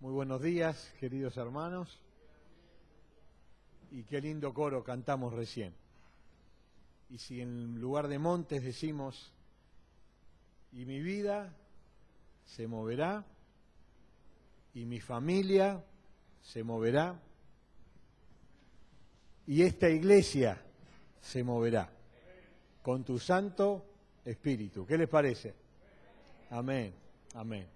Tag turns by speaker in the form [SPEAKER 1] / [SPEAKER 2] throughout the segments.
[SPEAKER 1] Muy buenos días, queridos hermanos. Y qué lindo coro cantamos recién. Y si en lugar de montes decimos, y mi vida se moverá, y mi familia se moverá, y esta iglesia se moverá, con tu Santo Espíritu. ¿Qué les parece? Amén, amén.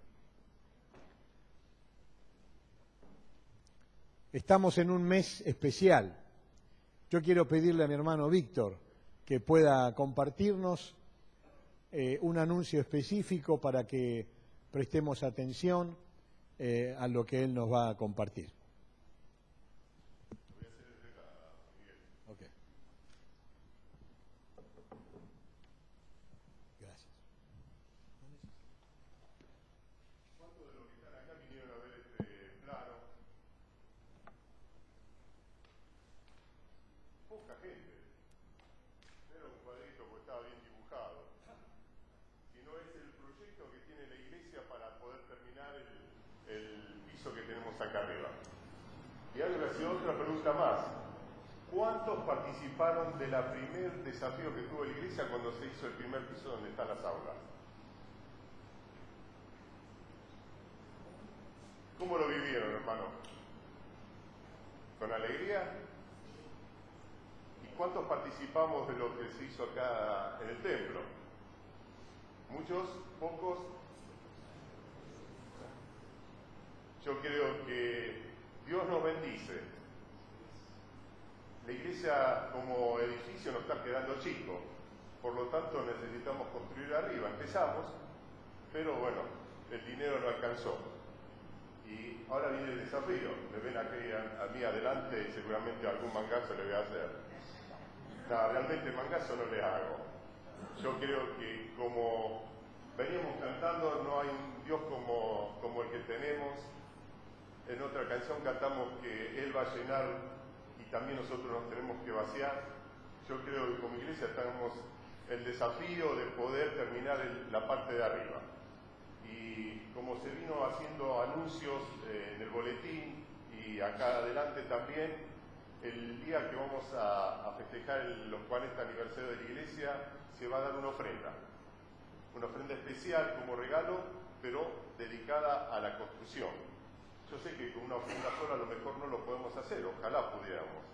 [SPEAKER 1] Estamos en un mes especial. Yo quiero pedirle a mi hermano Víctor que pueda compartirnos un anuncio específico para que prestemos atención a lo que él nos va a compartir. Okay. Gracias.
[SPEAKER 2] ¿Cuántos de los que están acá vinieron a ver este plano? Poca gente. Era un cuadrito que estaba bien dibujado. Si no es el proyecto que tiene la iglesia para poder terminar el piso que tenemos acá arriba. Y ahora hacer otra pregunta más. ¿Cuántos participaron del primer desafío que tuvo la iglesia cuando se hizo el primer piso donde están las aulas? ¿Cómo lo vivieron, hermano? ¿Con alegría? ¿Y cuántos participamos de lo que se hizo acá en el templo? ¿Muchos? ¿Pocos? Yo creo que Dios nos bendice. La iglesia como edificio nos está quedando chico, por lo tanto necesitamos construir arriba. Empezamos, pero bueno, el dinero no alcanzó. Y ahora viene el desafío. Me ven aquí a mí adelante y seguramente algún mangazo le voy a hacer. No, realmente mangazo no le hago. Yo creo que como veníamos cantando, no hay un Dios como el que tenemos. En otra canción cantamos que Él va a llenar y también nosotros nos tenemos que vaciar. Yo creo que como iglesia tenemos el desafío de poder terminar la parte de arriba. Y como se vino haciendo anuncios en el boletín y acá adelante también, el día que vamos a festejar los 40 aniversarios de la iglesia, se va a dar una ofrenda especial como regalo, pero dedicada a la construcción. Yo sé que con una ofrenda sola a lo mejor no lo podemos hacer, ojalá pudiéramos,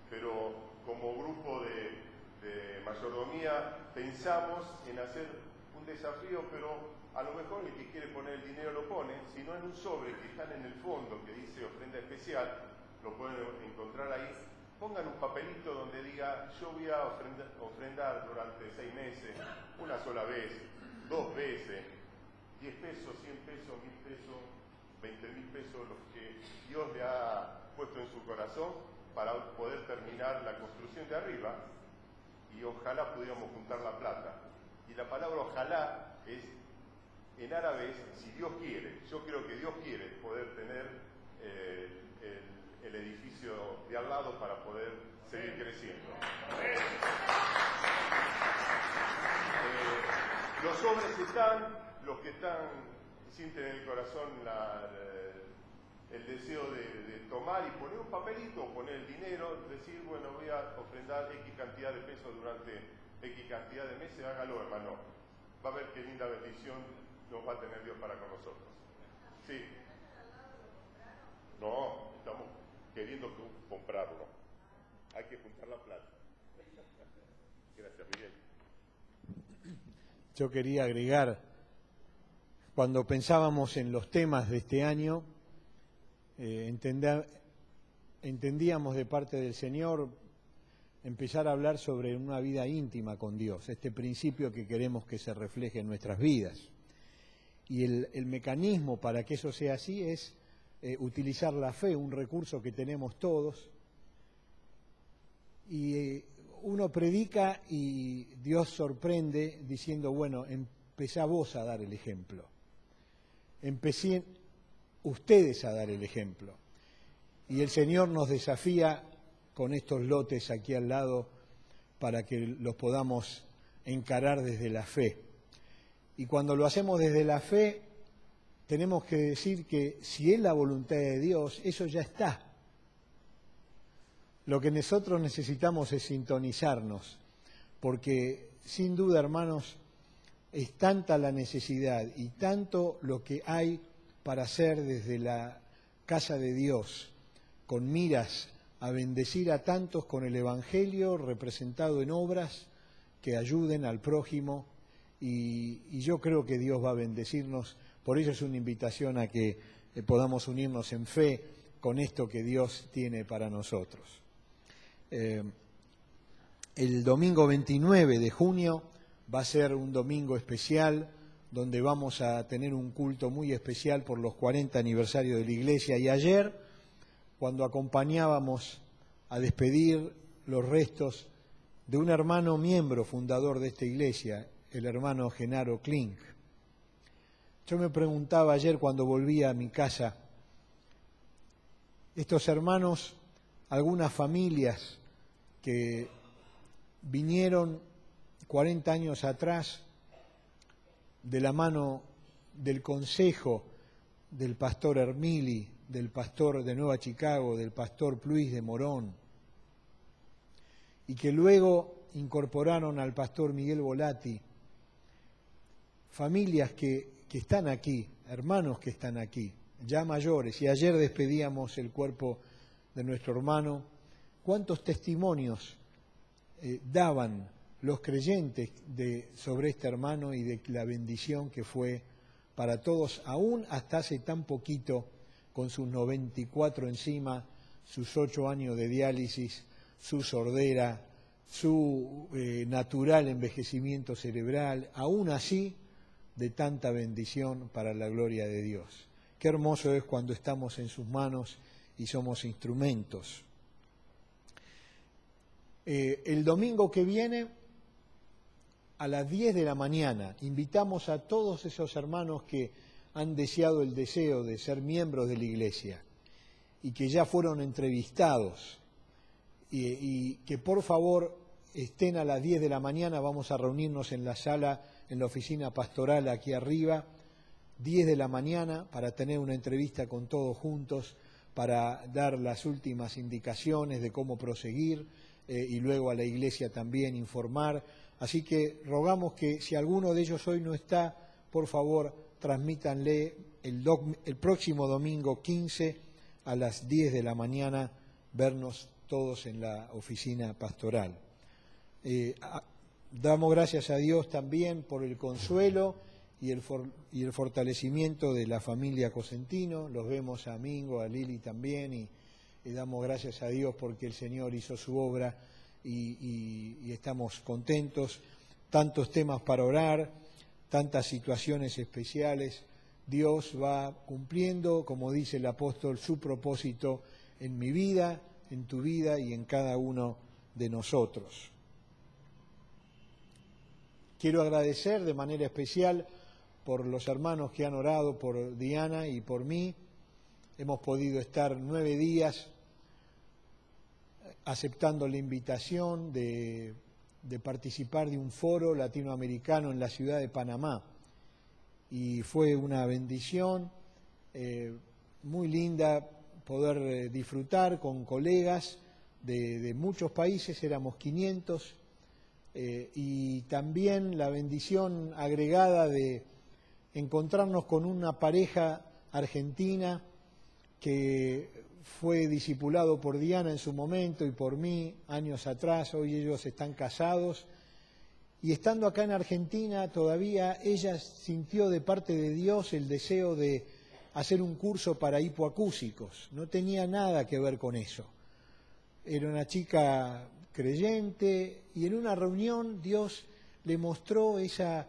[SPEAKER 2] pero como grupo de mayordomía pensamos en hacer un desafío, pero a lo mejor el que quiere poner el dinero lo pone, si no en un sobre que están en el fondo que dice ofrenda especial, lo pueden encontrar ahí. Pongan un papelito donde diga, yo voy a ofrendar durante 6 meses, una sola vez, 2 veces, 10 pesos, 100 pesos, 1000 pesos, 20.000 pesos, los que Dios le ha puesto en su corazón para poder terminar la construcción de arriba, y ojalá pudiéramos juntar la plata. Y la palabra ojalá es, en árabe es, si Dios quiere. Yo creo que Dios quiere poder tener el edificio de al lado para poder seguir creciendo. Los sobres están, los que sienten en el corazón el deseo de tomar y poner un papelito, poner el dinero, decir, bueno, voy a ofrendar X cantidad de pesos durante X cantidad de meses, hágalo, hermano. Va a ver qué linda bendición nos va a tener Dios para con nosotros. Sí. No, estamos queriendo comprarlo. Hay que juntar la plata. Gracias, Miguel.
[SPEAKER 1] Yo quería agregar, cuando pensábamos en los temas de este año, entendíamos de parte del Señor empezar a hablar sobre una vida íntima con Dios, este principio que queremos que se refleje en nuestras vidas. Y el mecanismo para que eso sea así es utilizar la fe, un recurso que tenemos todos. Y uno predica y Dios sorprende diciendo, bueno, empezá vos a dar el ejemplo. Empecé ustedes a dar el ejemplo. Y el Señor nos desafía con estos lotes aquí al lado para que los podamos encarar desde la fe. Y cuando lo hacemos desde la fe, tenemos que decir que si es la voluntad de Dios, eso ya está. Lo que nosotros necesitamos es sintonizarnos, porque sin duda, hermanos, es tanta la necesidad y tanto lo que hay para hacer desde la casa de Dios, con miras a bendecir a tantos con el Evangelio representado en obras que ayuden al prójimo, y yo creo que Dios va a bendecirnos. Por eso es una invitación a que podamos unirnos en fe con esto que Dios tiene para nosotros. El domingo 29 de junio va a ser un domingo especial, donde vamos a tener un culto muy especial por los 40 aniversarios de la Iglesia. Y ayer, cuando acompañábamos a despedir los restos de un hermano miembro fundador de esta Iglesia, el hermano Genaro Klink, yo me preguntaba ayer cuando volvía a mi casa, estos hermanos, algunas familias que vinieron 40 años atrás de la mano del consejo del pastor Hermili, del pastor de Nueva Chicago, del pastor Pluis de Morón, y que luego incorporaron al pastor Miguel Volati, familias que están aquí, hermanos que están aquí, ya mayores, y ayer despedíamos el cuerpo de nuestro hermano. ¿Cuántos testimonios daban los creyentes sobre este hermano y de la bendición que fue para todos, aún hasta hace tan poquito, con sus 94 encima, sus 8 años de diálisis, su sordera, su natural envejecimiento cerebral, aún así, de tanta bendición para la gloria de Dios. Qué hermoso es cuando estamos en sus manos y somos instrumentos. El domingo que viene, a las 10 de la mañana, invitamos a todos esos hermanos que han deseado el deseo de ser miembros de la Iglesia y que ya fueron entrevistados, y que por favor estén a las 10 de la mañana. Vamos a reunirnos en la sala, en la oficina pastoral aquí arriba, 10 de la mañana, para tener una entrevista con todos juntos, para dar las últimas indicaciones de cómo proseguir, y luego a la Iglesia también informar. Así que rogamos que si alguno de ellos hoy no está, por favor, transmítanle el próximo domingo 15 a las 10 de la mañana, vernos todos en la oficina pastoral. Damos gracias a Dios también por el consuelo y el fortalecimiento de la familia Cosentino. Los vemos a Mingo, a Lili también, y damos gracias a Dios porque el Señor hizo su obra y estamos contentos. Tantos temas para orar, tantas situaciones especiales. Dios va cumpliendo, como dice el apóstol, su propósito en mi vida, en tu vida y en cada uno de nosotros. Quiero agradecer de manera especial por los hermanos que han orado por Diana y por mí. Hemos podido estar 9 días aceptando la invitación de participar de un foro latinoamericano en la ciudad de Panamá. Y fue una bendición muy linda poder disfrutar con colegas de muchos países, éramos 500, y también la bendición agregada de encontrarnos con una pareja argentina que fue discipulado por Diana en su momento y por mí años atrás. Hoy ellos están casados, y estando acá en Argentina todavía ella sintió de parte de Dios el deseo de hacer un curso para hipoacúsicos. No tenía nada que ver con eso. Era una chica creyente, y en una reunión Dios le mostró ese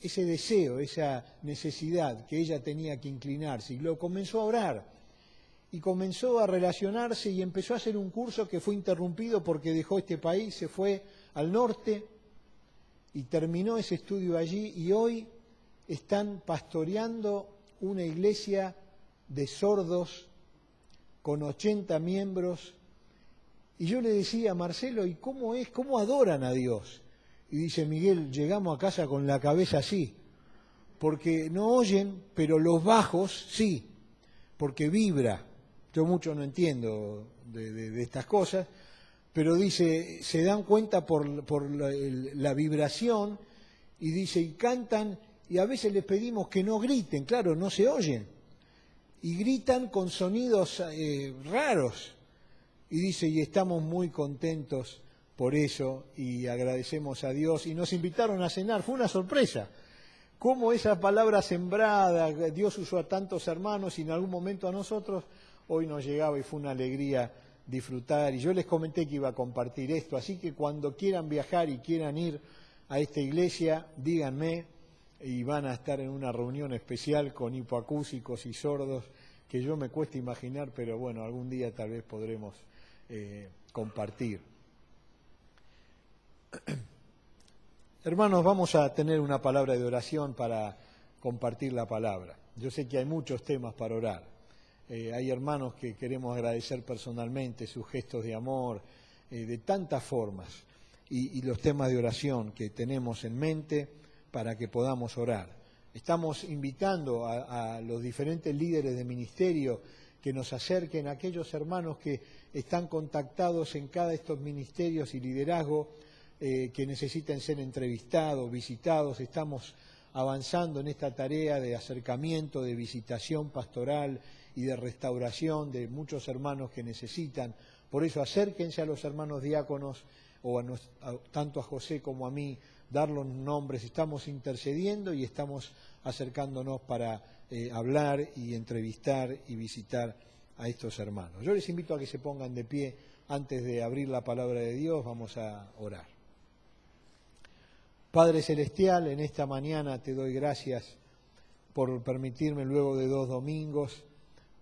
[SPEAKER 1] deseo, esa necesidad que ella tenía que inclinarse, y lo comenzó a orar. Y comenzó a relacionarse y empezó a hacer un curso que fue interrumpido porque dejó este país, se fue al norte y terminó ese estudio allí, y hoy están pastoreando una iglesia de sordos con 80 miembros. Y yo le decía, Marcelo, ¿y cómo es? ¿Cómo adoran a Dios? Y dice, Miguel, llegamos a casa con la cabeza así, porque no oyen, pero los bajos sí, porque vibra. Yo mucho no entiendo de estas cosas, pero dice, se dan cuenta por la vibración, y dice, y cantan, y a veces les pedimos que no griten, claro, no se oyen, y gritan con sonidos raros, y dice, y estamos muy contentos por eso, y agradecemos a Dios, y nos invitaron a cenar, fue una sorpresa, cómo esa palabra sembrada, Dios usó a tantos hermanos, y en algún momento a nosotros, hoy nos llegaba, y fue una alegría disfrutar, y yo les comenté que iba a compartir esto, así que cuando quieran viajar y quieran ir a esta iglesia, díganme, y van a estar en una reunión especial con hipoacúsicos y sordos, que yo me cuesta imaginar, pero bueno, algún día tal vez podremos compartir. Hermanos, vamos a tener una palabra de oración para compartir la palabra. Yo sé que hay muchos temas para orar. Hay hermanos que queremos agradecer personalmente sus gestos de amor, de tantas formas, y los temas de oración que tenemos en mente para que podamos orar. Estamos invitando a los diferentes líderes de ministerio que nos acerquen a aquellos hermanos que están contactados en cada de estos ministerios y liderazgo, que necesiten ser entrevistados, visitados. Estamos avanzando en esta tarea de acercamiento, de visitación pastoral y de restauración de muchos hermanos que necesitan. Por eso acérquense a los hermanos diáconos, o tanto a José como a mí, dar los nombres. Estamos intercediendo y estamos acercándonos para hablar y entrevistar y visitar a estos hermanos. Yo les invito a que se pongan de pie antes de abrir la palabra de Dios. Vamos a orar. Padre Celestial, en esta mañana te doy gracias por permitirme luego de 2 domingos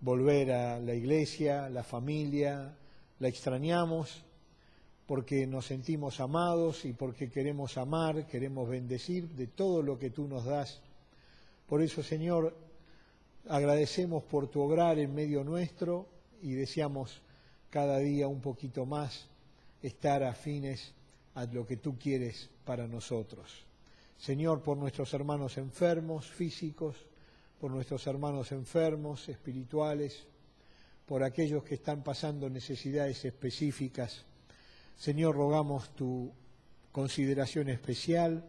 [SPEAKER 1] volver a la iglesia, la familia. La extrañamos porque nos sentimos amados y porque queremos amar, queremos bendecir de todo lo que tú nos das. Por eso, Señor, agradecemos por tu obrar en medio nuestro y deseamos cada día un poquito más estar afines a lo que tú quieres para nosotros. Señor, por nuestros hermanos enfermos físicos, por nuestros hermanos enfermos espirituales, por aquellos que están pasando necesidades específicas, Señor, rogamos tu consideración especial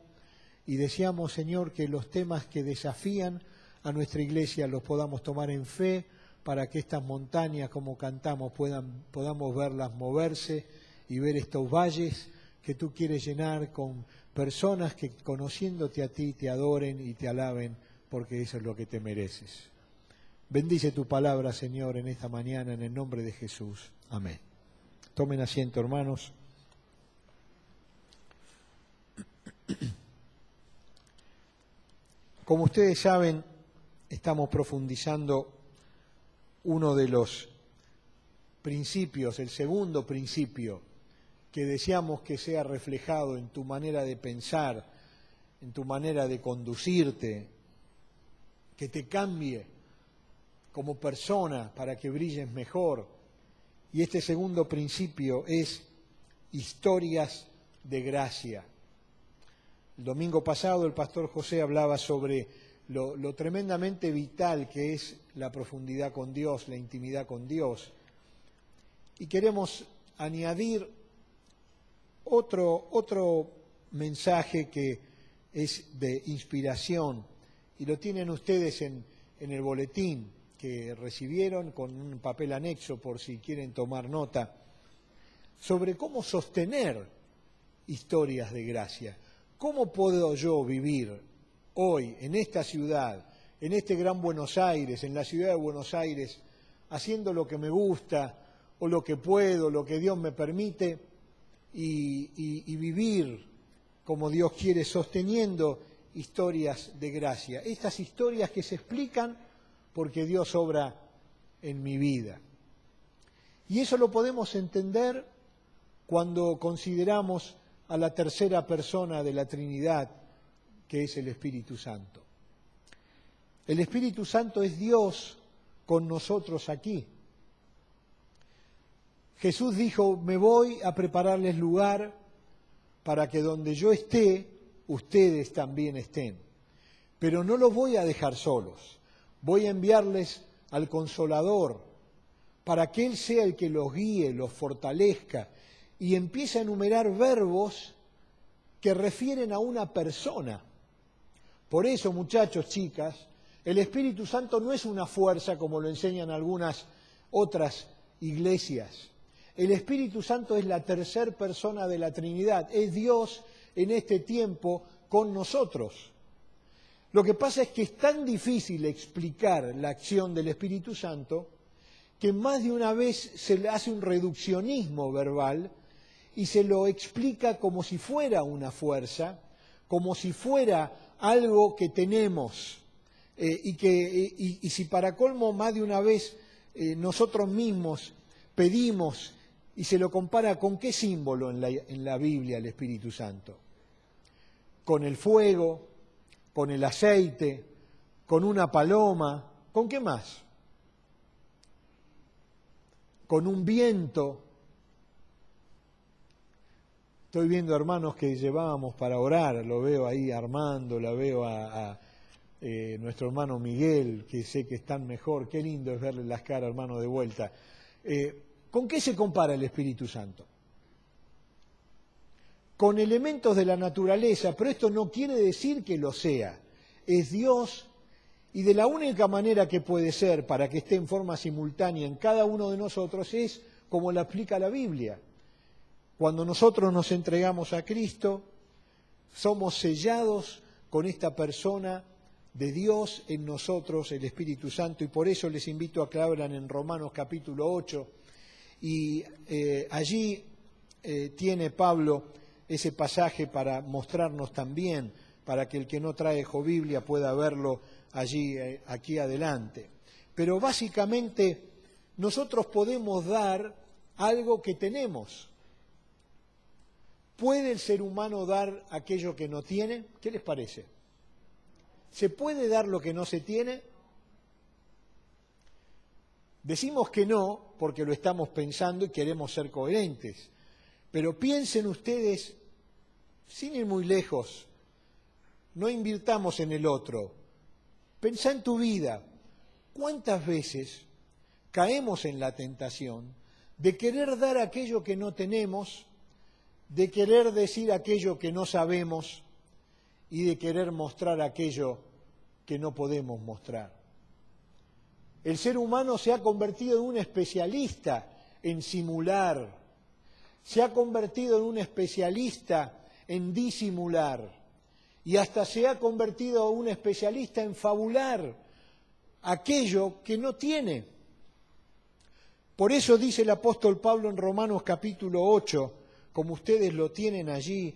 [SPEAKER 1] y deseamos, Señor, que los temas que desafían a nuestra iglesia los podamos tomar en fe para que estas montañas, como cantamos, podamos verlas moverse y ver estos valles que tú quieres llenar con personas que, conociéndote a ti, te adoren y te alaben, porque eso es lo que te mereces. Bendice tu palabra, Señor, en esta mañana, en el nombre de Jesús. Amén. Tomen asiento, hermanos. Como ustedes saben, estamos profundizando uno de los principios, el segundo principio, que deseamos que sea reflejado en tu manera de pensar, en tu manera de conducirte, que te cambie como persona para que brilles mejor. Y este segundo principio es historias de gracia. El domingo pasado el pastor José hablaba sobre lo tremendamente vital que es la profundidad con Dios, la intimidad con Dios. Y queremos añadir otro mensaje que es de inspiración, y lo tienen ustedes en el boletín que recibieron con un papel anexo por si quieren tomar nota, sobre cómo sostener historias de gracia. ¿Cómo puedo yo vivir hoy en esta ciudad, en este gran Buenos Aires, en la ciudad de Buenos Aires, haciendo lo que me gusta o lo que puedo, lo que Dios me permite, y vivir como Dios quiere, sosteniendo historias de gracia? Estas historias que se explican porque Dios obra en mi vida. Y eso lo podemos entender cuando consideramos a la tercera persona de la Trinidad, que es el Espíritu Santo. El Espíritu Santo es Dios con nosotros aquí. Jesús dijo, me voy a prepararles lugar para que donde yo esté, ustedes también estén. pero no los voy a dejar solos. Voy a enviarles al Consolador para que Él sea el que los guíe, los fortalezca. Y empieza a enumerar verbos que refieren a una persona. Por eso, muchachos, chicas, el Espíritu Santo no es una fuerza como lo enseñan algunas otras iglesias. El Espíritu Santo es la tercera persona de la Trinidad, es Dios en este tiempo con nosotros. Lo que pasa es que es tan difícil explicar la acción del Espíritu Santo que más de una vez se le hace un reduccionismo verbal y se lo explica como si fuera una fuerza, como si fuera algo que tenemos. Y si para colmo más de una vez nosotros mismos pedimos y se lo compara con qué símbolo en la Biblia el Espíritu Santo, con el fuego, con el aceite, con una paloma, ¿con qué más? Con un viento. Estoy viendo hermanos que llevábamos para orar, lo veo ahí Armando, la veo a nuestro hermano Miguel, que sé que están mejor, qué lindo es verle las caras, hermano, de vuelta. ¿Con qué se compara el Espíritu Santo? Con elementos de la naturaleza, pero esto no quiere decir que lo sea. Es Dios, y de la única manera que puede ser para que esté en forma simultánea en cada uno de nosotros es como la explica la Biblia. Cuando nosotros nos entregamos a Cristo, somos sellados con esta persona de Dios en nosotros, el Espíritu Santo, y por eso les invito a que abran en Romanos capítulo 8, y allí tiene Pablo ese pasaje para mostrarnos también, para que el que no trajo Biblia pueda verlo allí, aquí adelante. Pero básicamente nosotros podemos dar algo que tenemos. ¿Puede el ser humano dar aquello que no tiene? ¿Qué les parece? ¿Se puede dar lo que no se tiene? Decimos que no porque lo estamos pensando y queremos ser coherentes, pero piensen ustedes, sin ir muy lejos, no invirtamos en el otro, pensá en tu vida, ¿cuántas veces caemos en la tentación de querer dar aquello que no tenemos, de querer decir aquello que no sabemos y de querer mostrar aquello que no podemos mostrar? El ser humano se ha convertido en un especialista en simular, se ha convertido en un especialista en disimular y hasta se ha convertido en un especialista en fabular aquello que no tiene. Por eso dice el apóstol Pablo en Romanos capítulo 8, como ustedes lo tienen allí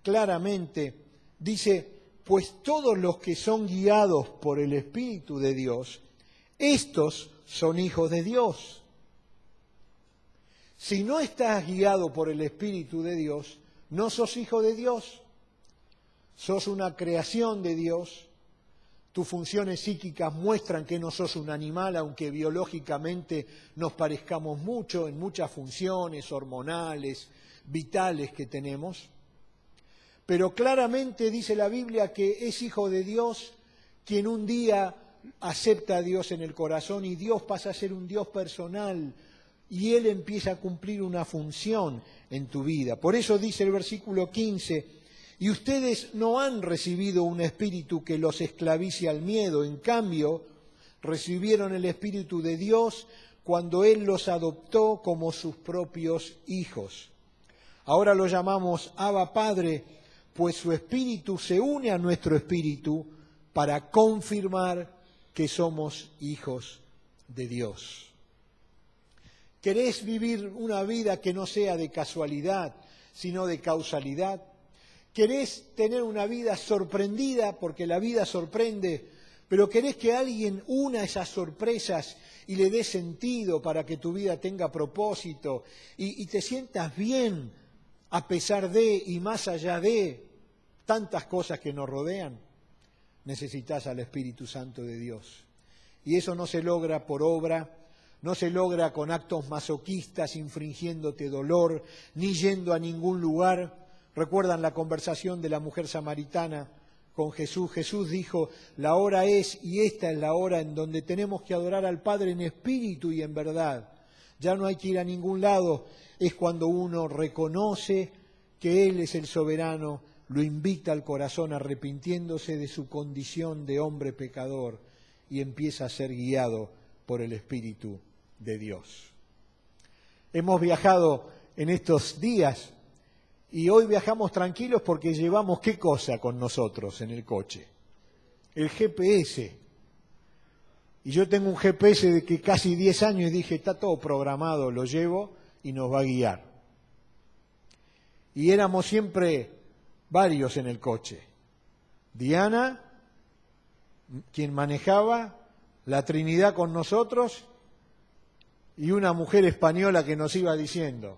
[SPEAKER 1] claramente, dice: pues todos los que son guiados por el Espíritu de Dios, estos son hijos de Dios. Si no estás guiado por el Espíritu de Dios, no sos hijo de Dios. Sos una creación de Dios. Tus funciones psíquicas muestran que no sos un animal, aunque biológicamente nos parezcamos mucho en muchas funciones hormonales, vitales que tenemos. Pero claramente dice la Biblia que es hijo de Dios quien un día acepta a Dios en el corazón y Dios pasa a ser un Dios personal y Él empieza a cumplir una función en tu vida. Por eso dice el versículo 15, y ustedes no han recibido un espíritu que los esclavice al miedo, en cambio recibieron el Espíritu de Dios cuando Él los adoptó como sus propios hijos. Ahora lo llamamos Abba Padre, pues su Espíritu se une a nuestro espíritu para confirmar que somos hijos de Dios. ¿Querés vivir una vida que no sea de casualidad, sino de causalidad? ¿Querés tener una vida sorprendida, porque la vida sorprende, pero querés que alguien una esas sorpresas y le dé sentido para que tu vida tenga propósito y te sientas bien a pesar de y más allá de tantas cosas que nos rodean? Necesitas al Espíritu Santo de Dios. Y eso no se logra por obra, no se logra con actos masoquistas infringiéndote dolor, ni yendo a ningún lugar. ¿Recuerdan la conversación de la mujer samaritana con Jesús. Jesús dijo, la hora es, y esta es la hora en donde tenemos que adorar al Padre en espíritu y en verdad. Ya no hay que ir a ningún lado, es cuando uno reconoce que Él es el soberano, lo invita al corazón arrepintiéndose de su condición de hombre pecador y empieza a ser guiado por el Espíritu de Dios. Hemos viajado en estos días y hoy viajamos tranquilos porque llevamos ¿qué cosa con nosotros en el coche? El GPS. Y yo tengo un GPS de que casi 10 años y dije, está todo programado, lo llevo y nos va a guiar. Y éramos siempre varios en el coche. Diana, quien manejaba, la Trinidad con nosotros y una mujer española que nos iba diciendo,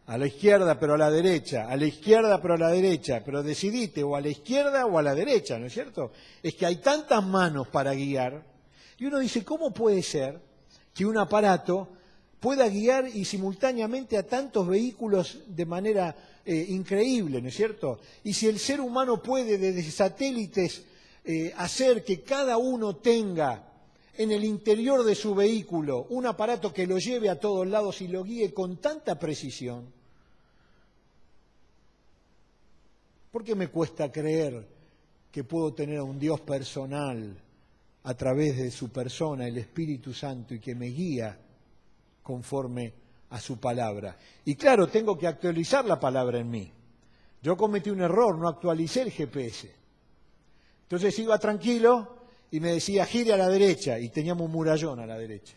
[SPEAKER 1] a la izquierda pero a la derecha, a la izquierda pero a la derecha, pero decidite o a la izquierda o a la derecha, ¿no es cierto? Es que hay tantas manos para guiar y uno dice, ¿cómo puede ser que un aparato pueda guiar y simultáneamente a tantos vehículos de manera increíble, ¿no es cierto? Y si el ser humano puede desde satélites hacer que cada uno tenga en el interior de su vehículo un aparato que lo lleve a todos lados y lo guíe con tanta precisión, ¿por qué me cuesta creer que puedo tener a un Dios personal a través de su persona, el Espíritu Santo, y que me guía conforme a su palabra? Y claro, tengo que actualizar la palabra en mí. Yo cometí un error, no actualicé el GPS. Entonces iba tranquilo y me decía, gire a la derecha, y teníamos un murallón a la derecha.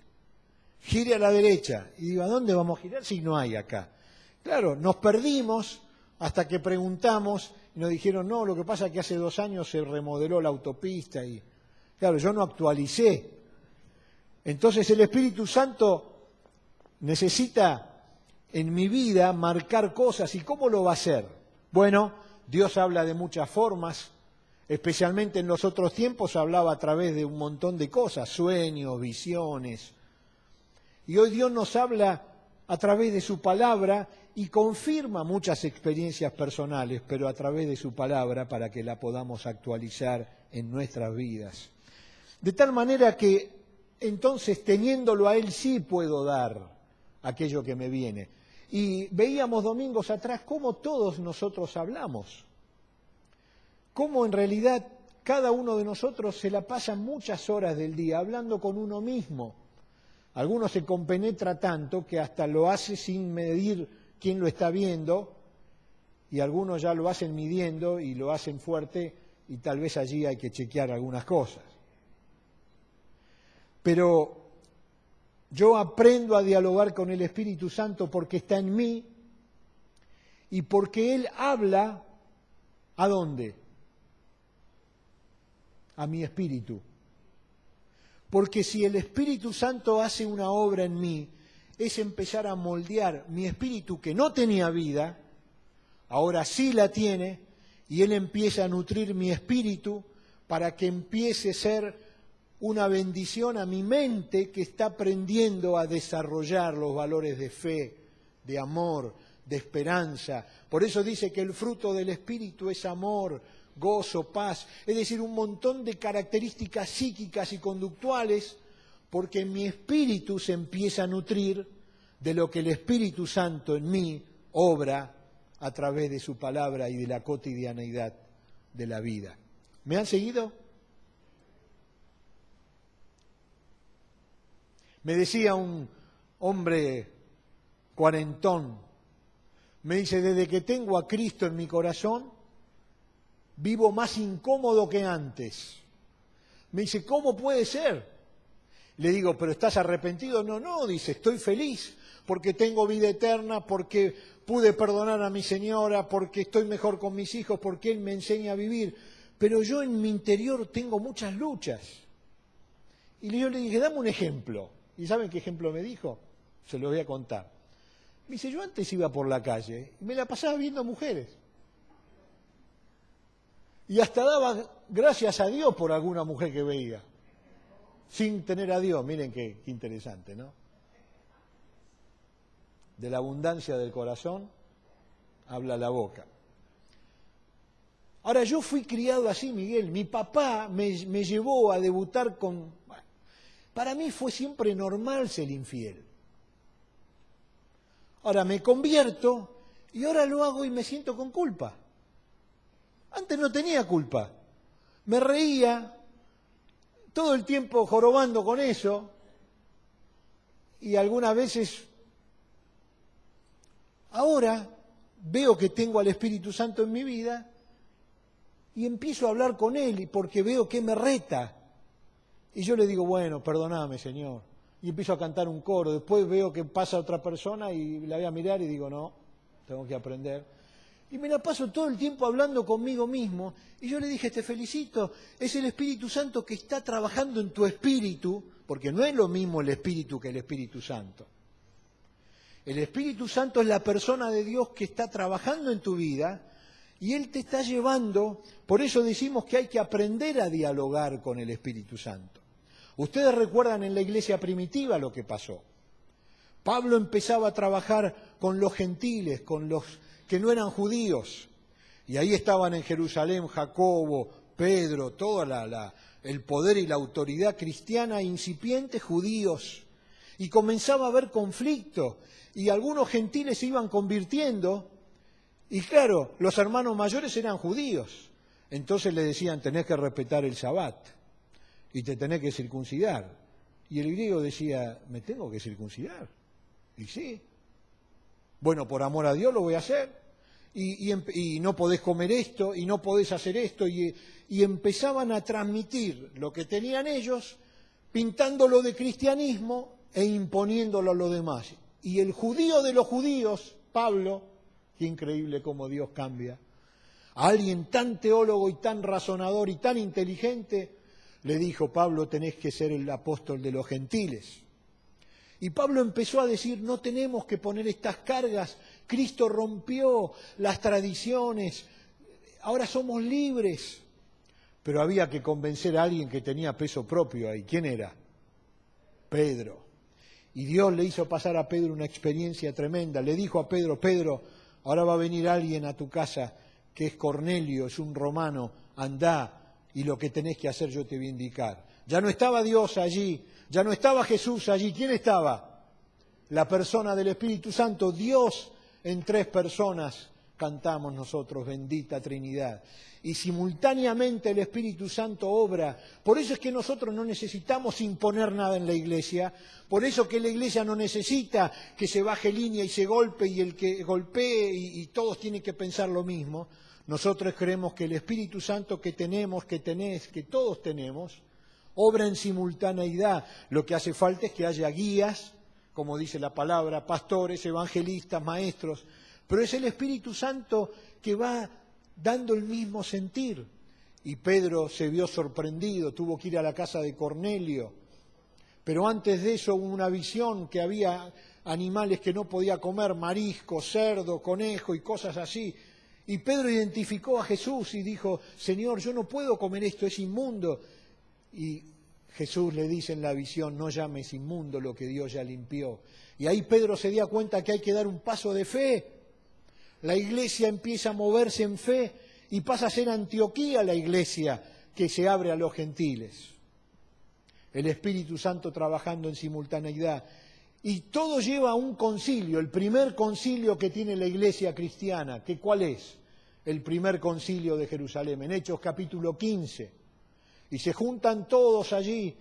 [SPEAKER 1] Gire a la derecha. Y digo, ¿a dónde vamos a girar si no hay acá? Claro, nos perdimos hasta que preguntamos y nos dijeron, no, lo que pasa es que hace 2 años se remodeló la autopista y, claro, yo no actualicé. Entonces el Espíritu Santo necesita en mi vida marcar cosas. ¿Y cómo lo va a hacer? Bueno, Dios habla de muchas formas. Especialmente en los otros tiempos hablaba a través de un montón de cosas, sueños, visiones. Y hoy Dios nos habla a través de su palabra y confirma muchas experiencias personales, pero a través de su palabra para que la podamos actualizar en nuestras vidas. De tal manera que entonces teniéndolo a Él sí puedo dar aquello que me viene. Y veíamos domingos atrás cómo todos nosotros hablamos. Cómo en realidad cada uno de nosotros se la pasa muchas horas del día hablando con uno mismo. Algunos se compenetra tanto que hasta lo hace sin medir quién lo está viendo, y algunos ya lo hacen midiendo y lo hacen fuerte, y tal vez allí hay que chequear algunas cosas. Pero yo aprendo a dialogar con el Espíritu Santo porque está en mí y porque Él habla, ¿a dónde? A mi espíritu. Porque si el Espíritu Santo hace una obra en mí, es empezar a moldear mi espíritu que no tenía vida, ahora sí la tiene, y Él empieza a nutrir mi espíritu para que empiece a ser una bendición a mi mente que está aprendiendo a desarrollar los valores de fe, de amor, de esperanza. Por eso dice que el fruto del Espíritu es amor, gozo, paz, es decir, un montón de características psíquicas y conductuales, porque mi espíritu se empieza a nutrir de lo que el Espíritu Santo en mí obra a través de su palabra y de la cotidianeidad de la vida. ¿Me han seguido? Me decía un hombre cuarentón, me dice, desde que tengo a Cristo en mi corazón, vivo más incómodo que antes. Me dice, ¿cómo puede ser? Le digo, ¿pero estás arrepentido? No, no, dice, estoy feliz porque tengo vida eterna, porque pude perdonar a mi señora, porque estoy mejor con mis hijos, porque Él me enseña a vivir. Pero yo en mi interior tengo muchas luchas. Y yo le dije, dame un ejemplo. ¿Y saben qué ejemplo me dijo? Se lo voy a contar. Me dice, yo antes iba por la calle y me la pasaba viendo mujeres. Y hasta daba gracias a Dios por alguna mujer que veía, sin tener a Dios. Miren qué interesante, ¿no? De la abundancia del corazón habla la boca. Ahora, yo fui criado así, Miguel. Mi papá me llevó a debutar con... Bueno, para mí fue siempre normal ser infiel. Ahora me convierto y ahora lo hago y me siento con culpa. Antes no tenía culpa. Me reía todo el tiempo jorobando con eso y algunas veces... Ahora veo que tengo al Espíritu Santo en mi vida y empiezo a hablar con Él porque veo que me reta. Y yo le digo, bueno, perdóname, Señor. Y empiezo a cantar un coro. Después veo que pasa otra persona y la voy a mirar y digo, no, tengo que aprender. Y me la paso todo el tiempo hablando conmigo mismo. Y yo le dije, te felicito, es el Espíritu Santo que está trabajando en tu espíritu, porque no es lo mismo el Espíritu que el Espíritu Santo. El Espíritu Santo es la persona de Dios que está trabajando en tu vida y Él te está llevando. Por eso decimos que hay que aprender a dialogar con el Espíritu Santo. Ustedes recuerdan en la iglesia primitiva lo que pasó. Pablo empezaba a trabajar con los gentiles, con los que no eran judíos. Y ahí estaban en Jerusalén Jacobo, Pedro, todo el poder y la autoridad cristiana incipiente, judíos. Y comenzaba a haber conflicto. Y algunos gentiles se iban convirtiendo. Y claro, los hermanos mayores eran judíos. Entonces le decían, tenés que respetar el Sabbat. Y te tenés que circuncidar. Y el griego decía, ¿me tengo que circuncidar? Y sí. Bueno, por amor a Dios lo voy a hacer. Y no podés comer esto, y no podés hacer esto. Y empezaban a transmitir lo que tenían ellos, pintándolo de cristianismo e imponiéndolo a los demás. Y el judío de los judíos, Pablo, qué increíble cómo Dios cambia, a alguien tan teólogo y tan razonador y tan inteligente, le dijo, Pablo, tenés que ser el apóstol de los gentiles. Y Pablo empezó a decir, no tenemos que poner estas cargas, Cristo rompió las tradiciones, ahora somos libres. Pero había que convencer a alguien que tenía peso propio ahí. ¿Quién era? Pedro. Y Dios le hizo pasar a Pedro una experiencia tremenda. Le dijo a Pedro, Pedro, ahora va a venir alguien a tu casa que es Cornelio, es un romano, andá y lo que tenés que hacer yo te voy a indicar. Ya no estaba Dios allí, ya no estaba Jesús allí. ¿Quién estaba? La persona del Espíritu Santo, Dios en tres personas. Cantamos nosotros, bendita Trinidad. Y simultáneamente el Espíritu Santo obra. Por eso es que nosotros no necesitamos imponer nada en la iglesia. Por eso que la iglesia no necesita que se baje línea y se golpee y el que golpee y todos tienen que pensar lo mismo. Nosotros creemos que el Espíritu Santo que tenemos, que tenés, que todos tenemos, obra en simultaneidad. Lo que hace falta es que haya guías, como dice la palabra, pastores, evangelistas, maestros. Pero es el Espíritu Santo que va dando el mismo sentir. Y Pedro se vio sorprendido, tuvo que ir a la casa de Cornelio. Pero antes de eso hubo una visión que había animales que no podía comer, marisco, cerdo, conejo y cosas así. Y Pedro identificó a Jesús y dijo, Señor, yo no puedo comer esto, es inmundo. Y Jesús le dice en la visión, no llames inmundo lo que Dios ya limpió. Y ahí Pedro se dio cuenta que hay que dar un paso de fe. La iglesia empieza a moverse en fe y pasa a ser Antioquía la iglesia que se abre a los gentiles. El Espíritu Santo trabajando en simultaneidad. Y todo lleva a un concilio, el primer concilio que tiene la iglesia cristiana. ¿Que cuál es? El primer concilio de Jerusalén, en Hechos capítulo 15. Y se juntan todos allí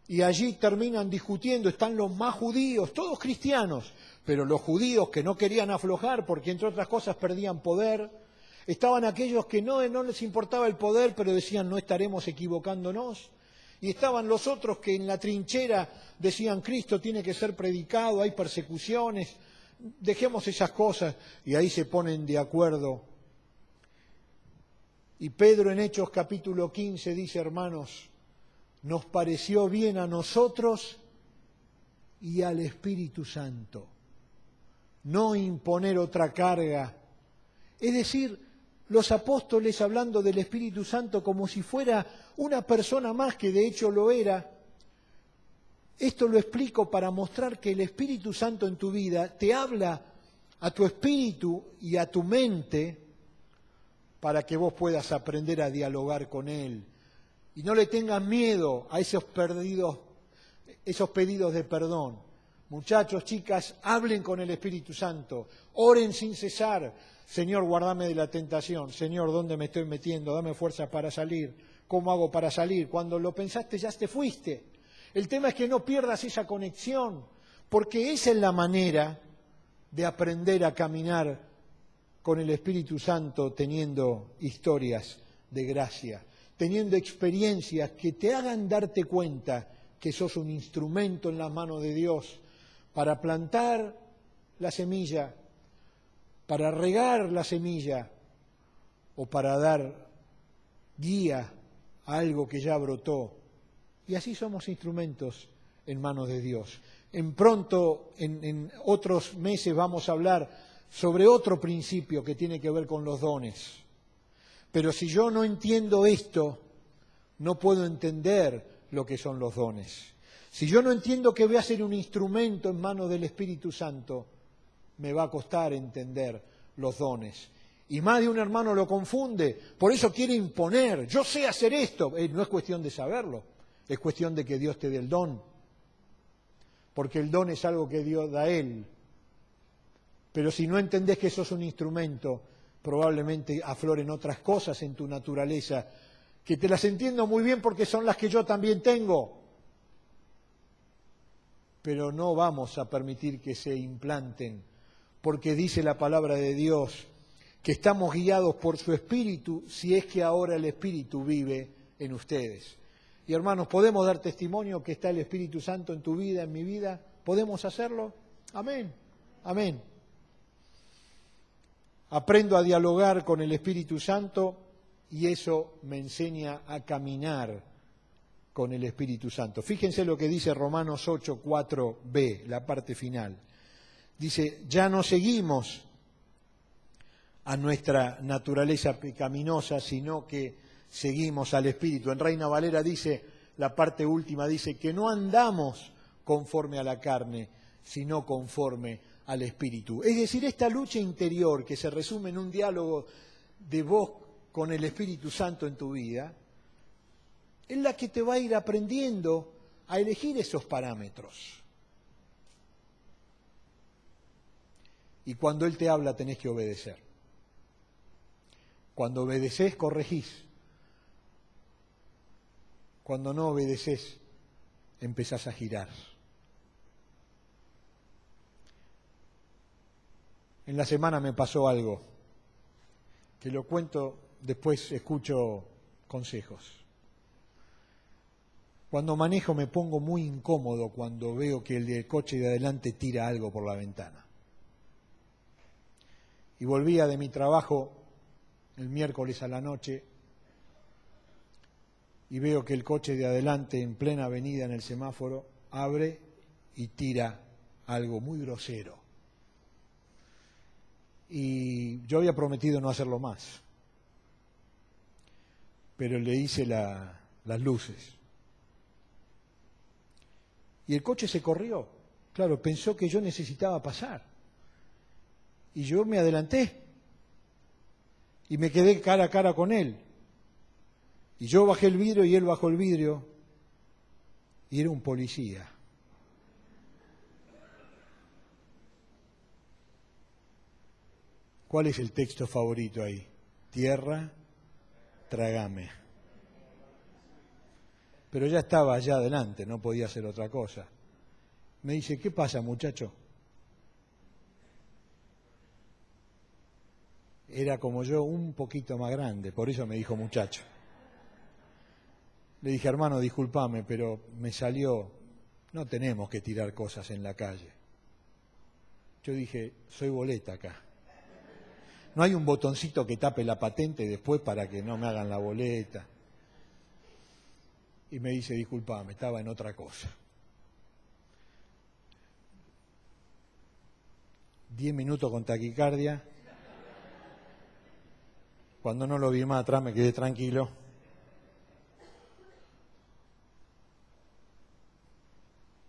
[SPEAKER 1] y allí terminan discutiendo, están los más judíos, todos cristianos, pero los judíos que no querían aflojar porque entre otras cosas perdían poder, estaban aquellos que no les importaba el poder, pero decían no estaremos equivocándonos, y estaban los otros que en la trinchera decían Cristo tiene que ser predicado, hay persecuciones, dejemos esas cosas, y ahí se ponen de acuerdo. Y Pedro en Hechos capítulo 15 dice, hermanos, nos pareció bien a nosotros y al Espíritu Santo no imponer otra carga. Es decir, los apóstoles hablando del Espíritu Santo como si fuera una persona más, que de hecho lo era. Esto lo explico para mostrar que el Espíritu Santo en tu vida te habla a tu espíritu y a tu mente para que vos puedas aprender a dialogar con Él. Y no le tengas miedo a esos pedidos de perdón. Muchachos, chicas, hablen con el Espíritu Santo, oren sin cesar. Señor, guardame de la tentación. Señor, ¿dónde me estoy metiendo? Dame fuerza para salir. ¿Cómo hago para salir? Cuando lo pensaste ya te fuiste. El tema es que no pierdas esa conexión, porque esa es la manera de aprender a caminar con el Espíritu Santo, teniendo historias de gracia, teniendo experiencias que te hagan darte cuenta que sos un instrumento en las manos de Dios para plantar la semilla, para regar la semilla o para dar guía a algo que ya brotó. Y así somos instrumentos en manos de Dios. En otros meses vamos a hablar sobre otro principio que tiene que ver con los dones. Pero si yo no entiendo esto, no puedo entender lo que son los dones. Si yo no entiendo que voy a ser un instrumento en manos del Espíritu Santo, me va a costar entender los dones. Y más de un hermano lo confunde, por eso quiere imponer, yo sé hacer esto. No es cuestión de saberlo, es cuestión de que Dios te dé el don. Porque el don es algo que Dios da a Él. Pero si no entendés que sos un instrumento, probablemente afloren otras cosas en tu naturaleza, que te las entiendo muy bien porque son las que yo también tengo. Pero no vamos a permitir que se implanten, porque dice la palabra de Dios que estamos guiados por su Espíritu, si es que ahora el Espíritu vive en ustedes. Y hermanos, ¿podemos dar testimonio que está el Espíritu Santo en tu vida, en mi vida? ¿Podemos hacerlo? Amén, amén. Aprendo a dialogar con el Espíritu Santo y eso me enseña a caminar con el Espíritu Santo. Fíjense lo que dice Romanos 8, 4b, la parte final. Dice, ya no seguimos a nuestra naturaleza pecaminosa, sino que seguimos al Espíritu. En Reina Valera dice, la parte última dice, que no andamos conforme a la carne, sino conforme al Espíritu. Es decir, esta lucha interior que se resume en un diálogo de vos con el Espíritu Santo en tu vida, es la que te va a ir aprendiendo a elegir esos parámetros. Y cuando Él te habla tenés que obedecer. Cuando obedecés, corregís. Cuando no obedeces, empezás a girar. En la semana me pasó algo, que lo cuento, después escucho consejos. Cuando manejo me pongo muy incómodo cuando veo que el del coche de adelante tira algo por la ventana. Y volvía de mi trabajo el miércoles a la noche y veo que el coche de adelante en plena avenida en el semáforo abre y tira algo muy grosero. Y yo había prometido no hacerlo más, pero le hice las luces. Y el coche se corrió. Claro, pensó que yo necesitaba pasar. Y yo me adelanté. Y me quedé cara a cara con él. Y yo bajé el vidrio y él bajó el vidrio. Y era un policía. ¿Cuál es el texto favorito ahí? Tierra, trágame. Pero ya estaba allá adelante, no podía hacer otra cosa. Me dice, ¿qué pasa, muchacho? Era como yo, un poquito más grande, por eso me dijo muchacho. Le dije, hermano, discúlpame, pero me salió, no tenemos que tirar cosas en la calle. Yo dije, soy boleta acá. No hay un botoncito que tape la patente después para que no me hagan la boleta. Y me dice, disculpame, estaba en otra cosa. 10 minutos con taquicardia. Cuando no lo vi más atrás me quedé tranquilo.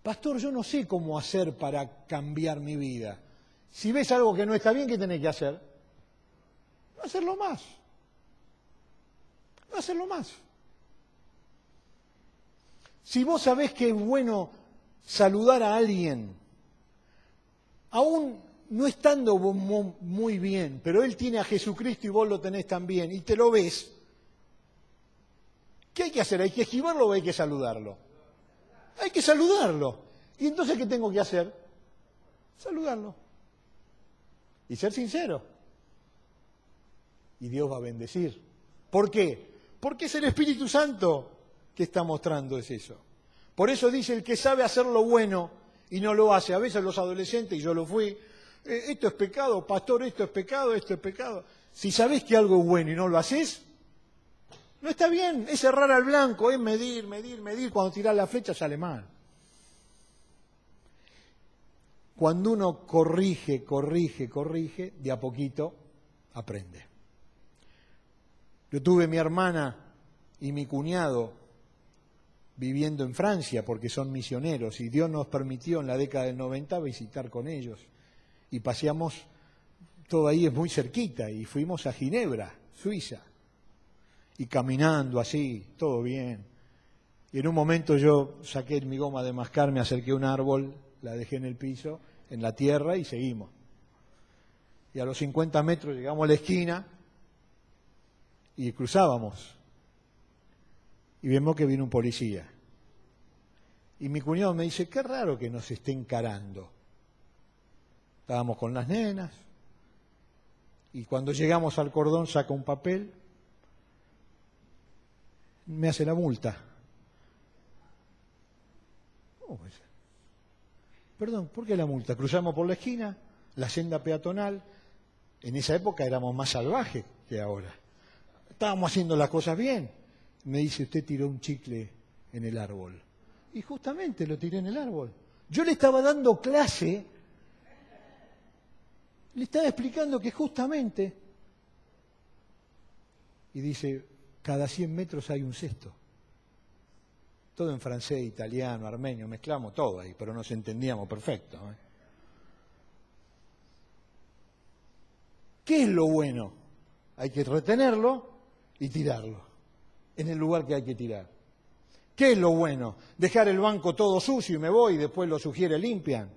[SPEAKER 1] Pastor, yo no sé cómo hacer para cambiar mi vida. Si ves algo que no está bien, ¿qué tenés que hacer? No hacerlo más. no hacerlo más. Si vos sabés que es bueno saludar a alguien, aún no estando muy bien, pero él tiene a Jesucristo y vos lo tenés también, y te lo ves, ¿qué hay que hacer? ¿Hay que esquivarlo o hay que saludarlo? Hay que saludarlo. ¿Y entonces qué tengo que hacer? Saludarlo. Y ser sincero. Y Dios va a bendecir. ¿Por qué? Porque es el Espíritu Santo que está mostrando es eso. Por eso dice el que sabe hacer lo bueno y no lo hace. A veces los adolescentes, y yo lo fui, esto es pecado, pastor, esto es pecado, esto es pecado. Si sabés que algo es bueno y no lo haces, no está bien. Es errar al blanco, es medir. Cuando tirás la flecha sale mal. Cuando uno corrige, de a poquito aprende. Yo tuve mi hermana y mi cuñado viviendo en Francia porque son misioneros y Dios nos permitió en la década del 90 visitar con ellos. Y paseamos, todo ahí es muy cerquita, y fuimos a Ginebra, Suiza. Y caminando así, todo bien. Y en un momento yo saqué mi goma de mascar, me acerqué a un árbol, la dejé en el piso, en la tierra, y seguimos. Y a los 50 metros llegamos a la esquina y cruzábamos. Y vemos que viene un policía. Y mi cuñado me dice, qué raro que nos esté encarando. Estábamos con las nenas, y cuando llegamos al cordón saca un papel, me hace la multa. ¿Cómo es? Perdón, ¿por qué la multa? Cruzamos por la esquina, la senda peatonal. En esa época éramos más salvajes que ahora. Estábamos haciendo las cosas bien. Me dice, usted tiró un chicle en el árbol. Y justamente lo tiré en el árbol. Yo le estaba dando clase, le estaba explicando que justamente, y dice, cada 100 metros hay un cesto. Todo en francés, italiano, armenio, mezclamos todo ahí, pero nos entendíamos perfecto. ¿Qué es lo bueno? Hay que retenerlo y tirarlo en el lugar que hay que tirar. ¿Qué es lo bueno? ¿Dejar el banco todo sucio y me voy y después lo sugiere limpian?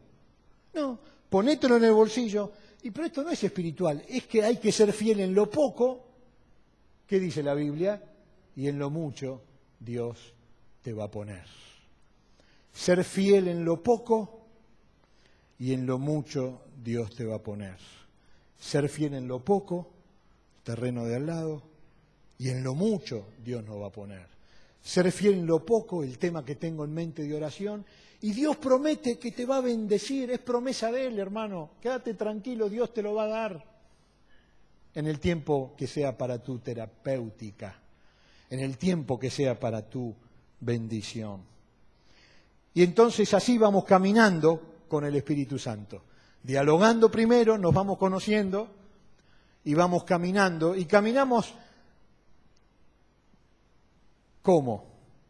[SPEAKER 1] No, ponételo en el bolsillo. Pero esto no es espiritual, es que hay que ser fiel en lo poco, ¿qué dice la Biblia? Y en lo mucho Dios te va a poner. Ser fiel en lo poco y en lo mucho Dios te va a poner. Ser fiel en lo poco, terreno de al lado, y en lo mucho Dios nos va a poner. Ser fiel en lo poco, el tema que tengo en mente de oración, y Dios promete que te va a bendecir, es promesa de Él, hermano. Quédate tranquilo, Dios te lo va a dar en el tiempo que sea para tu terapéutica, en el tiempo que sea para tu bendición. Y entonces así vamos caminando con el Espíritu Santo, dialogando primero, nos vamos conociendo y vamos caminando, y caminamos ¿cómo?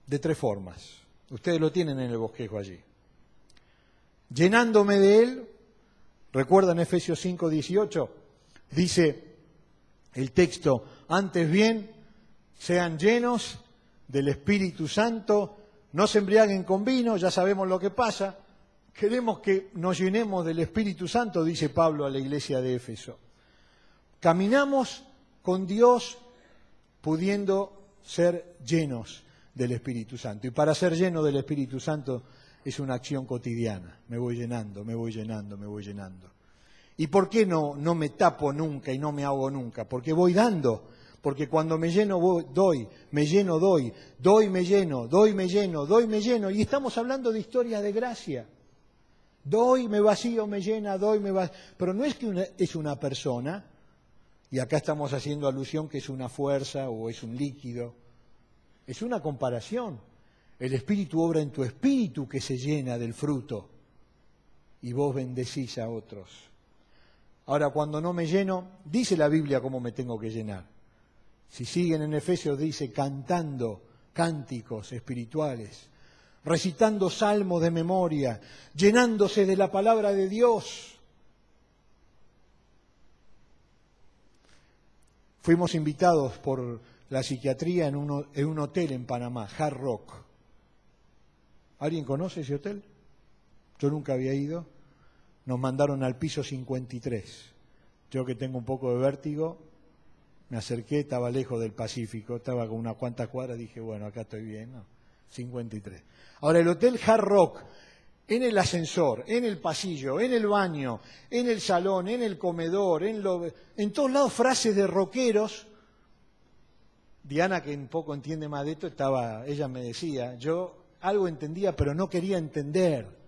[SPEAKER 1] De 3 formas. Ustedes lo tienen en el bosquejo allí. Llenándome de Él, ¿recuerdan Efesios 5:18? Dice el texto, antes bien, sean llenos del Espíritu Santo, no se embriaguen con vino, ya sabemos lo que pasa. Queremos que nos llenemos del Espíritu Santo, dice Pablo a la iglesia de Éfeso. Caminamos con Dios pudiendo ser llenos del Espíritu Santo. Y para ser lleno del Espíritu Santo es una acción cotidiana. Me voy llenando. ¿Y por qué no me tapo nunca y no me ahogo nunca? Porque voy dando. Porque cuando me lleno doy, me lleno doy, me lleno. Y estamos hablando de historias de gracia. Doy, me vacío, me llena, Pero no es que es una persona, y acá estamos haciendo alusión que es una fuerza o es un líquido. Es una comparación. El Espíritu obra en tu espíritu que se llena del fruto y vos bendecís a otros. Ahora, cuando no me lleno, dice la Biblia cómo me tengo que llenar. Si siguen en Efesios dice cantando cánticos espirituales, recitando salmos de memoria, llenándose de la palabra de Dios. Fuimos invitados por la psiquiatría en un hotel en Panamá, Hard Rock. ¿Alguien conoce ese hotel? Yo nunca había ido. Nos mandaron al piso 53. Yo que tengo un poco de vértigo, me acerqué, estaba lejos del Pacífico, estaba con unas cuantas cuadras, dije, bueno, acá estoy bien, ¿no? 53. Ahora, el hotel Hard Rock, en el ascensor, en el pasillo, en el baño, en el salón, en el comedor, en todos lados frases de rockeros. Diana, que un poco entiende más de esto, ella me decía, yo algo entendía, pero no quería entender.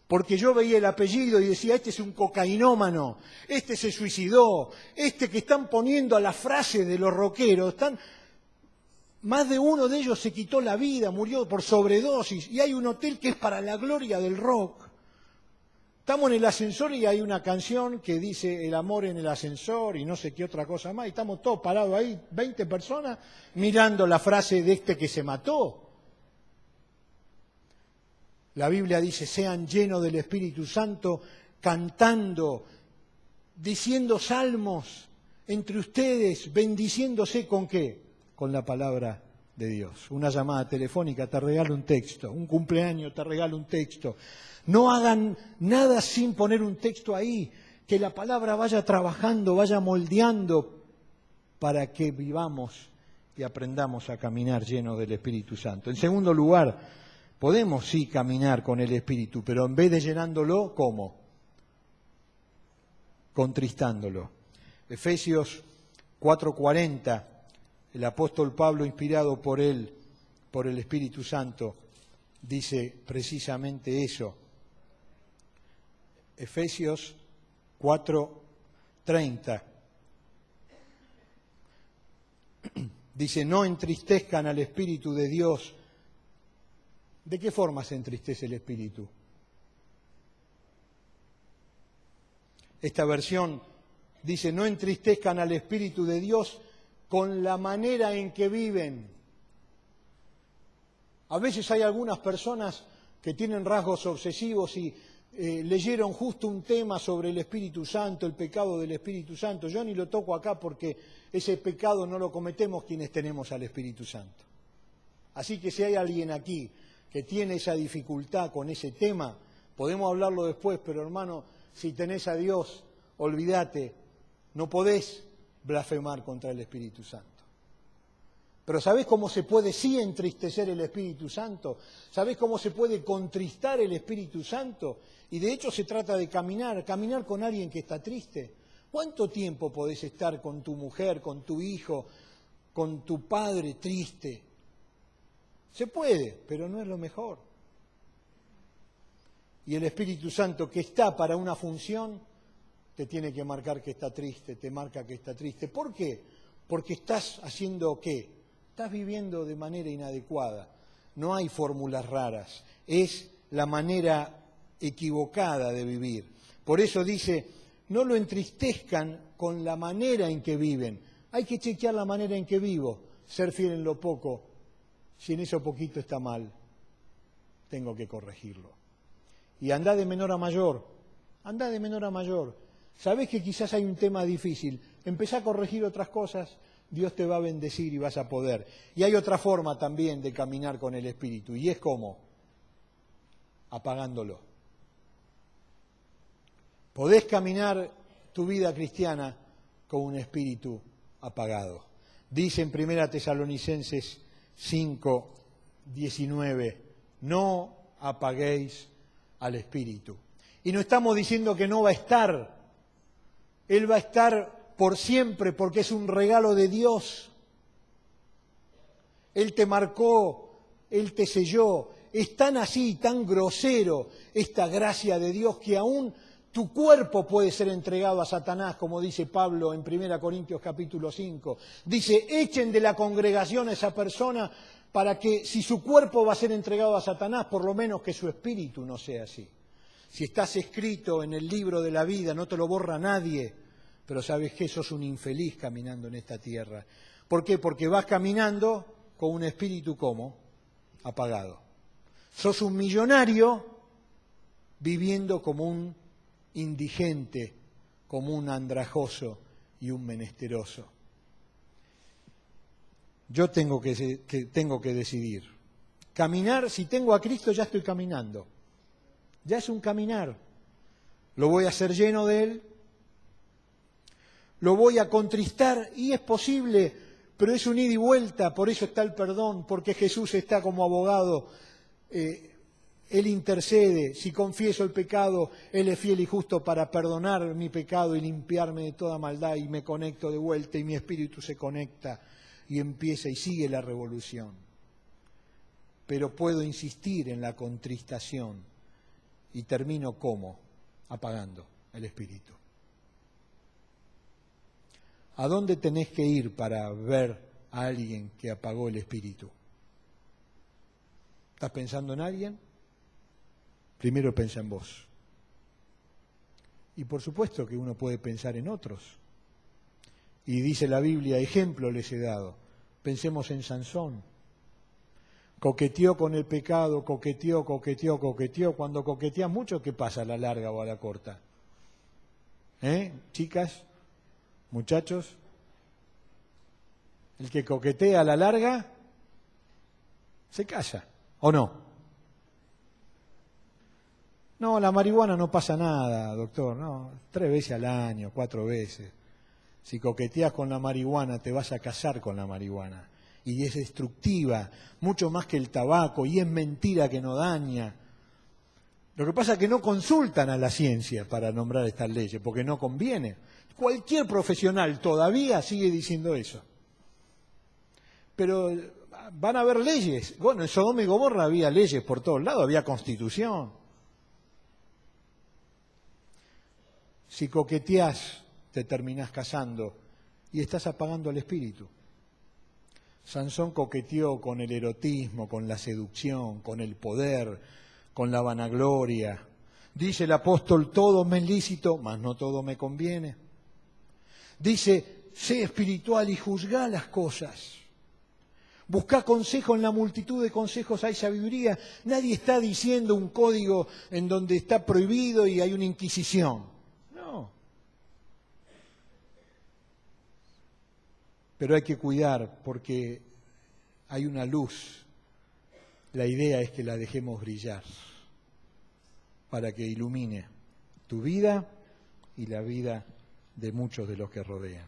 [SPEAKER 1] Porque yo veía el apellido y decía, este es un cocainómano, este se suicidó, este que están poniendo a las frases de los rockeros, más de uno de ellos se quitó la vida, murió por sobredosis, y hay un hotel que es para la gloria del rock. Estamos en el ascensor y hay una canción que dice el amor en el ascensor y no sé qué otra cosa más, y estamos todos parados ahí, 20 personas, mirando la frase de este que se mató. La Biblia dice, sean llenos del Espíritu Santo, cantando, diciendo salmos entre ustedes, bendiciéndose ¿con qué? Con la palabra de Dios. Una llamada telefónica, te regalo un texto. Un cumpleaños, te regalo un texto. No hagan nada sin poner un texto ahí. Que la palabra vaya trabajando, vaya moldeando para que vivamos y aprendamos a caminar llenos del Espíritu Santo. En segundo lugar, podemos sí caminar con el Espíritu, pero en vez de llenándolo, ¿cómo? Contristándolo. Efesios 4:40, el apóstol Pablo, inspirado por el Espíritu Santo, dice precisamente eso. Efesios 4:30. Dice, no entristezcan al Espíritu de Dios. ¿De qué forma se entristece el Espíritu? Esta versión dice, no entristezcan al Espíritu de Dios con la manera en que viven. A veces hay algunas personas que tienen rasgos obsesivos y leyeron justo un tema sobre el Espíritu Santo, el pecado del Espíritu Santo. Yo ni lo toco acá porque ese pecado no lo cometemos quienes tenemos al Espíritu Santo. Así que si hay alguien aquí que tiene esa dificultad con ese tema, podemos hablarlo después, pero hermano, si tenés a Dios, olvídate, no podés blasfemar contra el Espíritu Santo. Pero ¿sabés cómo se puede sí entristecer el Espíritu Santo? ¿Sabés cómo se puede contristar el Espíritu Santo? Y de hecho se trata de caminar con alguien que está triste. ¿Cuánto tiempo podés estar con tu mujer, con tu hijo, con tu padre triste? Se puede, pero no es lo mejor. Y el Espíritu Santo que está para una función, te tiene que marcar que está triste, te marca que está triste. ¿Por qué? Porque estás haciendo ¿qué? Estás viviendo de manera inadecuada. No hay fórmulas raras, es la manera equivocada de vivir. Por eso dice, no lo entristezcan con la manera en que viven. Hay que chequear la manera en que vivo, ser fiel en lo poco. Si en eso poquito está mal, tengo que corregirlo. Y andá de menor a mayor, andá de menor a mayor. Sabés que quizás hay un tema difícil, empezá a corregir otras cosas, Dios te va a bendecir y vas a poder. Y hay otra forma también de caminar con el Espíritu, y es ¿cómo? Apagándolo. Podés caminar tu vida cristiana con un espíritu apagado. Dice en 1 Tesalonicenses 5:19, no apaguéis al Espíritu. Y no estamos diciendo que no va a estar. Él va a estar por siempre porque es un regalo de Dios. Él te marcó, Él te selló. Es tan así, tan grosero esta gracia de Dios que aún tu cuerpo puede ser entregado a Satanás, como dice Pablo en 1 Corintios capítulo 5. Dice, echen de la congregación a esa persona para que si su cuerpo va a ser entregado a Satanás, por lo menos que su espíritu no sea así. Si estás escrito en el libro de la vida, no te lo borra nadie, pero sabes que sos un infeliz caminando en esta tierra. ¿Por qué? Porque vas caminando con un espíritu ¿cómo? Apagado. Sos un millonario viviendo como un indigente, como un andrajoso y un menesteroso. Yo tengo que decidir. Caminar, si tengo a Cristo ya estoy caminando. Ya es un caminar. Lo voy a hacer lleno de Él. Lo voy a contristar y es posible, pero es un ida y vuelta, por eso está el perdón, porque Jesús está como abogado. Él intercede, si confieso el pecado, Él es fiel y justo para perdonar mi pecado y limpiarme de toda maldad, y me conecto de vuelta y mi espíritu se conecta y empieza y sigue la revolución. Pero puedo insistir en la contristación y termino ¿cómo? Apagando el espíritu. ¿A dónde tenés que ir para ver a alguien que apagó el espíritu? ¿Estás pensando en alguien? Primero piensa en vos. Y por supuesto que uno puede pensar en otros. Y dice la Biblia, ejemplo les he dado. Pensemos en Sansón. Coqueteó con el pecado, coqueteó. Cuando coqueteas mucho, ¿qué pasa a la larga o a la corta? Chicas, muchachos, el que coquetea a la larga se casa, ¿o no? No, la marihuana no pasa nada, doctor, no, 3 veces al año, 4 veces. Si coqueteas con la marihuana, te vas a casar con la marihuana. Y es destructiva, mucho más que el tabaco, y es mentira que no daña. Lo que pasa es que no consultan a la ciencia para nombrar estas leyes, porque no conviene. Cualquier profesional todavía sigue diciendo eso. Pero van a haber leyes. Bueno, en Sodoma y Gomorra había leyes por todos lados, había constitución. Si coqueteás, te terminás casando y estás apagando el espíritu. Sansón coqueteó con el erotismo, con la seducción, con el poder, con la vanagloria. Dice el apóstol, todo me es lícito, mas no todo me conviene. Dice, sé espiritual y juzgá las cosas. Buscá consejo, en la multitud de consejos hay sabiduría. Nadie está diciendo un código en donde está prohibido y hay una inquisición. No. Pero hay que cuidar porque hay una luz. La idea es que la dejemos brillar para que ilumine tu vida y la vida de muchos de los que rodean.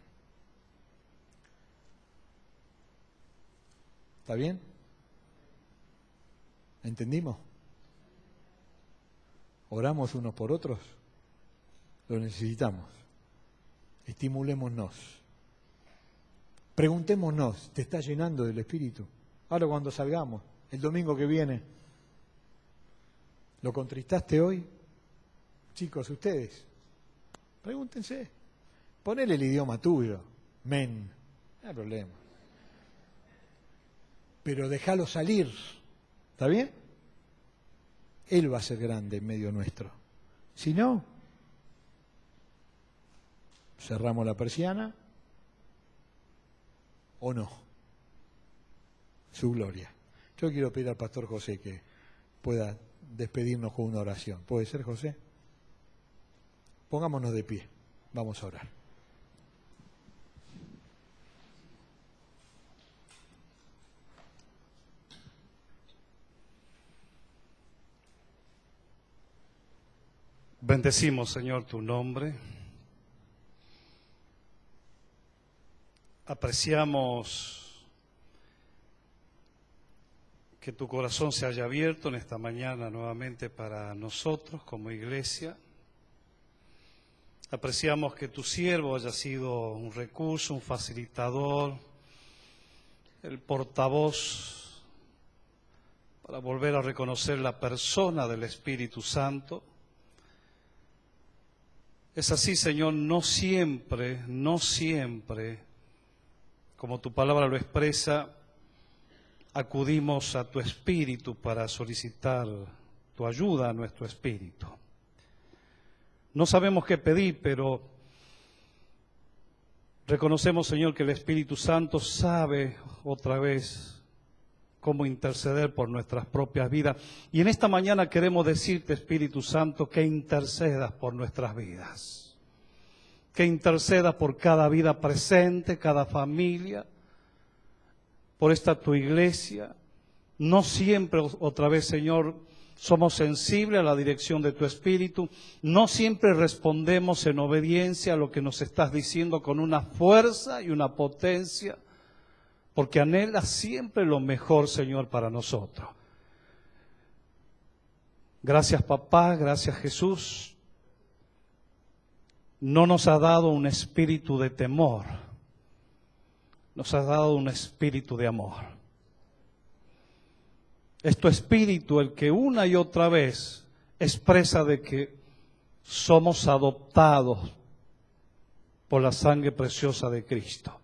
[SPEAKER 1] ¿Está bien? ¿Entendimos? ¿Oramos unos por otros? Lo necesitamos. Estimulémonos. Preguntémonos, ¿te está llenando del Espíritu? Ahora cuando salgamos, el domingo que viene, ¿lo contristaste hoy? Chicos, ustedes, pregúntense. Ponele el idioma tuyo, men, no hay problema. Pero déjalo salir, ¿está bien? Él va a ser grande en medio nuestro. Si no, cerramos la persiana o no. Su gloria. Yo quiero pedir al pastor José que pueda despedirnos con una oración. ¿Puede ser, José? Pongámonos de pie. Vamos a orar.
[SPEAKER 3] Bendecimos, Señor, tu nombre. Apreciamos que tu corazón se haya abierto en esta mañana nuevamente para nosotros como iglesia. Apreciamos que tu siervo haya sido un recurso, un facilitador, el portavoz para volver a reconocer la persona del Espíritu Santo. Es así, Señor, no siempre, como tu palabra lo expresa, acudimos a tu Espíritu para solicitar tu ayuda a nuestro espíritu. No sabemos qué pedir, pero reconocemos, Señor, que el Espíritu Santo sabe otra vez cómo interceder por nuestras propias vidas. Y en esta mañana queremos decirte, Espíritu Santo, que intercedas por nuestras vidas. Que intercedas por cada vida presente, cada familia. por esta tu iglesia. No siempre, otra vez, Señor, somos sensibles a la dirección de tu Espíritu. No siempre respondemos en obediencia a lo que nos estás diciendo con una fuerza y una potencia, porque anhelas siempre lo mejor, Señor, para nosotros. Gracias, papá, gracias, Jesús. No nos ha dado un espíritu de temor, nos ha dado un espíritu de amor. Es tu espíritu el que una y otra vez expresa de que somos adoptados por la sangre preciosa de Cristo.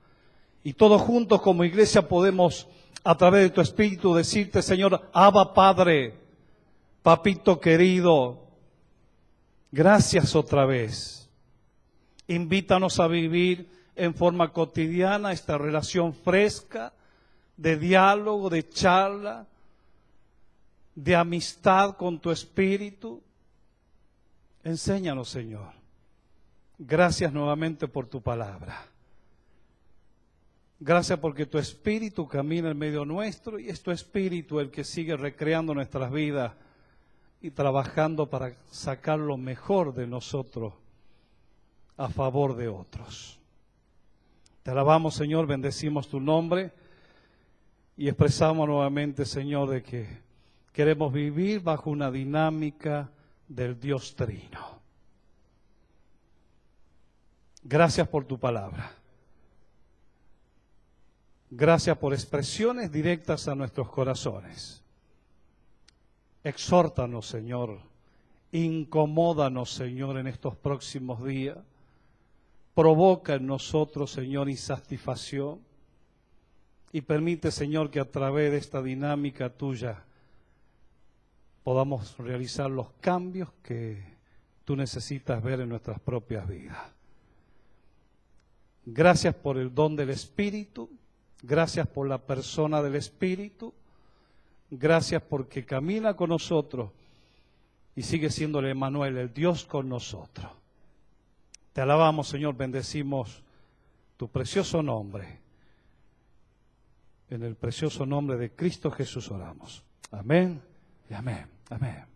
[SPEAKER 3] Y todos juntos como iglesia podemos, a través de tu espíritu, decirte, Señor, Abba Padre, papito querido, gracias otra vez. Invítanos a vivir en forma cotidiana esta relación fresca, de diálogo, de charla, de amistad con tu Espíritu. Enséñanos, Señor. Gracias nuevamente por tu palabra. Gracias porque tu Espíritu camina en medio nuestro y es tu Espíritu el que sigue recreando nuestras vidas y trabajando para sacar lo mejor de nosotros a favor de otros. Te alabamos, Señor, bendecimos tu nombre y expresamos nuevamente, Señor, de que queremos vivir bajo una dinámica del Dios Trino. Gracias por tu palabra. Gracias por expresiones directas a nuestros corazones. Exhórtanos, Señor. Incomódanos, Señor, en estos próximos días. Provoca en nosotros, Señor, insatisfacción. Y permite, Señor, que a través de esta dinámica tuya podamos realizar los cambios que tú necesitas ver en nuestras propias vidas. Gracias por el don del Espíritu, gracias por la persona del Espíritu, gracias porque camina con nosotros y sigue siendo el Emmanuel, el Dios con nosotros. Te alabamos, Señor, bendecimos tu precioso nombre. En el precioso nombre de Cristo Jesús oramos. Amén y amén. Amén.